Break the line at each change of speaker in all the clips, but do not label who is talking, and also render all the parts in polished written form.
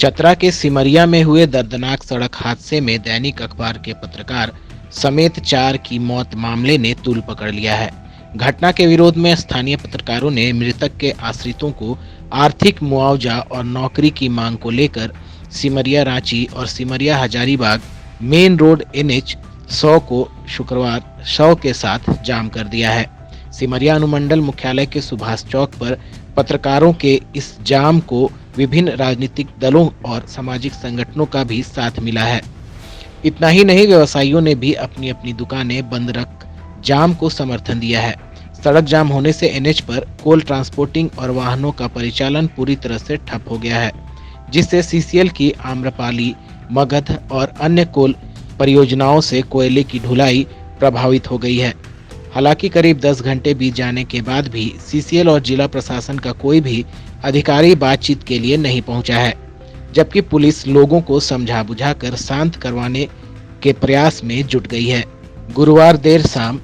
चतरा के सिमरिया में हुए दर्दनाक सड़क हादसे में दैनिक अखबार के पत्रकार समेत 4 की मौत मामले ने तूल पकड़ लिया है। घटना के विरोध में स्थानीय पत्रकारों ने मृतक के आश्रितों को आर्थिक मुआवजा और नौकरी की मांग को लेकर सिमरिया रांची और Simaria Hazaribagh main road NH 100 को शुक्रवार शव के साथ जाम कर दिया है। सिमरिया अनुमंडल मुख्यालय के सुभाष चौक पर पत्रकारों के इस जाम को विभिन्न राजनीतिक दलों और सामाजिक संगठनों का भी साथ मिला है। इतना ही नहीं, व्यवसायियों ने भी अपनी अपनी दुकानें बंद रख जाम को समर्थन दिया है। सड़क जाम होने से NH पर कोल ट्रांसपोर्टिंग और वाहनों का परिचालन पूरी तरह से ठप हो गया है, जिससे CCL की आम्रपाली, मगध और अन्य कोल परियोजनाओं से कोयले की ढुलाई प्रभावित हो गई है। हालांकि करीब 10 घंटे बीत जाने के बाद भी CCL और जिला प्रशासन का कोई भी अधिकारी बातचीत के लिए नहीं पहुंचा है, जबकि पुलिस लोगों को समझा बुझाकर शांत करवाने के प्रयास में जुट गई है। गुरुवार देर शाम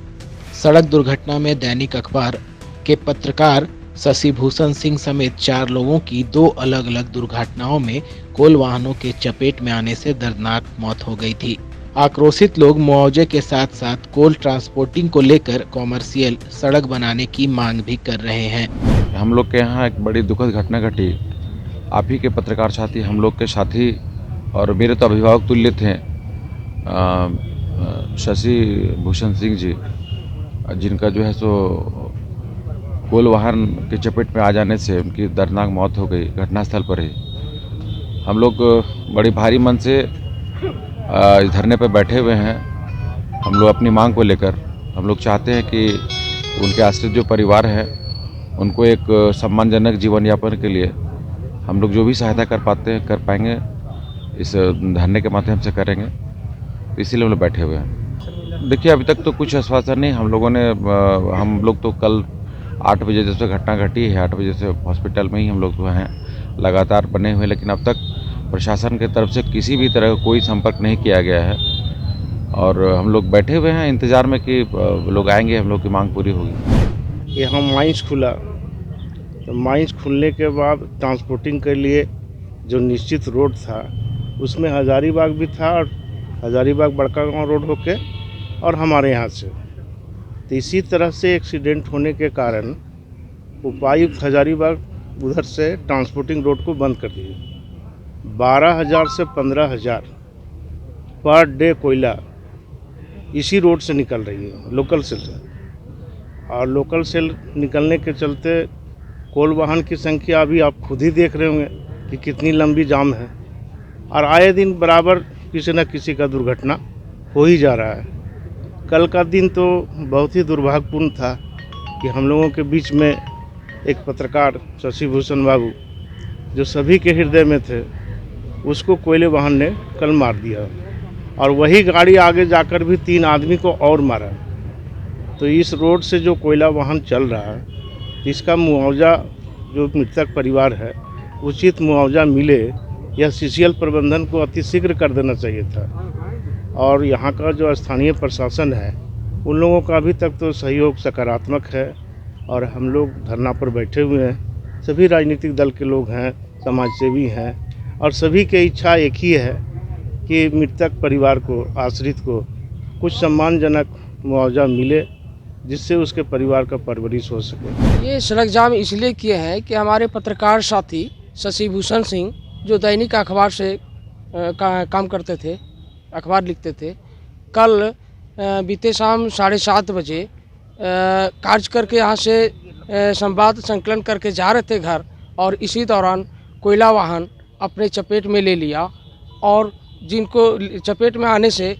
सड़क दुर्घटना में दैनिक अखबार के पत्रकार शशि भूषण सिंह समेत 4 लोगों की 2 अलग अलग दुर्घटनाओं में कोल वाहनों के चपेट में आने से दर्दनाक मौत हो गई थी। आक्रोशित लोग मुआवजे के साथ साथ कोल ट्रांसपोर्टिंग को लेकर कॉमर्शियल सड़क बनाने की मांग भी कर रहे हैं।
हम लोग के यहाँ एक बड़ी दुखद घटना घटी। आप ही के पत्रकार साथी, हम लोग के साथी और मेरे तो अभिभावक तुल्य थे, शशि भूषण सिंह जी, जिनका जो है सो कोल वाहन के चपेट में आ जाने से उनकी दर्दनाक मौत हो गई घटनास्थल पर ही। हम लोग बड़ी भारी मन से इस धरने पर बैठे हुए हैं। हम लोग अपनी मांग को लेकर हम लोग चाहते हैं कि उनके आश्रित जो परिवार है उनको एक सम्मानजनक जीवन यापन के लिए हम लोग जो भी सहायता कर पाते हैं कर पाएंगे, इस धरने के माध्यम से करेंगे, इसीलिए हम लोग बैठे हुए हैं। देखिए, अभी तक तो कुछ आश्वासन नहीं। हम लोग तो कल 8 बजे जब से घटना घटी है, 8 बजे से हॉस्पिटल में ही हम लोग तो हैं लगातार बने हुए, लेकिन अब तक प्रशासन की तरफ से किसी भी तरह का कोई संपर्क नहीं किया गया है और हम लोग बैठे हुए हैं इंतज़ार में कि लोग आएंगे, हम लोग की मांग पूरी होगी।
यहाँ माइंस खुला, तो माइंस खुलने के बाद ट्रांसपोर्टिंग के लिए जो निश्चित रोड था उसमें हजारीबाग भी था और हजारीबाग बड़का गांव रोड होके और हमारे यहाँ से, तो इसी तरह से एक्सीडेंट होने के कारण उपायुक्त हजारीबाग उधर से ट्रांसपोर्टिंग रोड को बंद कर दिए। 12,000 से 15,000 पर डे कोयला इसी रोड से निकल रही है, लोकल सेल से, और लोकल सेल निकलने के चलते कोल वाहन की संख्या अभी आप खुद ही देख रहे होंगे कि कितनी लंबी जाम है और आए दिन बराबर किसी न किसी का दुर्घटना हो ही जा रहा है। कल का दिन तो बहुत ही दुर्भाग्यपूर्ण था कि हम लोगों के बीच में एक पत्रकार शशि भूषण बाबू, जो सभी के हृदय में थे, उसको कोयले वाहन ने कल मार दिया और वही गाड़ी आगे जाकर भी 3 आदमी को और मारा। तो इस रोड से जो कोयला वाहन चल रहा है, इसका मुआवजा जो मृतक परिवार है उचित मुआवजा मिले, यह CCL प्रबंधन को अतिशीघ्र कर देना चाहिए था। और यहाँ का जो स्थानीय प्रशासन है उन लोगों का अभी तक तो सहयोग सकारात्मक है और हम लोग धरना पर बैठे हुए हैं। सभी राजनीतिक दल के लोग हैं, समाजसेवी हैं और सभी की इच्छा एक ही है कि मृतक परिवार को, आश्रित को कुछ सम्मानजनक मुआवजा मिले, जिससे उसके परिवार का परवरिश हो सके।
ये सड़क जाम इसलिए किए हैं कि हमारे पत्रकार साथी शशि भूषण सिंह, जो दैनिक अखबार से काम करते थे, अखबार लिखते थे, कल बीते शाम 7:30 बजे कार्य करके यहाँ से संवाद संकलन करके जा रहे थे घर, और इसी दौरान कोयला वाहन अपने चपेट में ले लिया और जिनको चपेट में आने से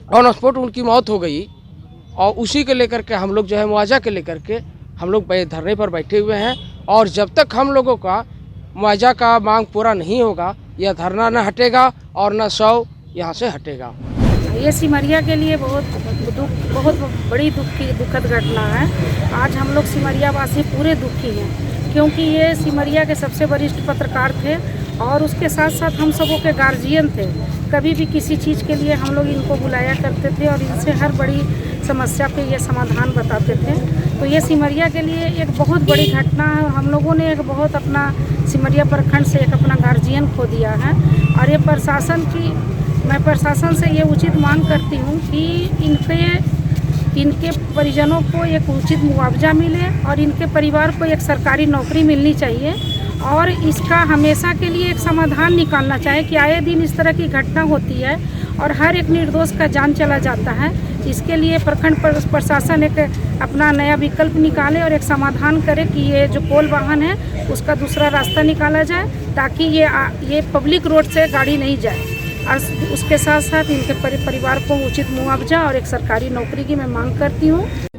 ऑन स्पॉट उनकी मौत हो गई। और उसी को लेकर के हम लोग जो है मुआवजा के लेकर के हम लोग धरने पर बैठे हुए हैं और जब तक हम लोगों का मुआवजा का मांग पूरा नहीं होगा, यह धरना न हटेगा और न शव यहाँ से हटेगा।
ये सिमरिया के लिए बहुत बड़ी दुखद घटना है। आज हम लोग सिमरिया वासी पूरे दुखी हैं, क्योंकि ये सिमरिया के सबसे वरिष्ठ पत्रकार थे और उसके साथ साथ हम सबों के गार्जियन थे। कभी भी किसी चीज़ के लिए हम लोग इनको बुलाया करते थे और इनसे हर बड़ी समस्या पे ये समाधान बताते थे। तो ये सिमरिया के लिए एक बहुत बड़ी घटना है और हम लोगों ने एक बहुत अपना सिमरिया प्रखंड से एक अपना गार्जियन खो दिया है। और ये मैं प्रशासन से ये उचित मांग करती हूँ कि इनके परिजनों को एक उचित मुआवजा मिले और इनके परिवार को एक सरकारी नौकरी मिलनी चाहिए और इसका हमेशा के लिए एक समाधान निकालना चाहिए कि आए दिन इस तरह की घटना होती है और हर एक निर्दोष का जान चला जाता है। इसके लिए प्रखंड प्रशासन एक अपना नया विकल्प निकाले और एक समाधान करे कि ये जो कोल वाहन है उसका दूसरा रास्ता निकाला जाए ताकि ये पब्लिक रोड से गाड़ी नहीं जाए। और उसके साथ साथ इनके परिवार को उचित मुआवजा और एक सरकारी नौकरी की मैं मांग करती हूँ।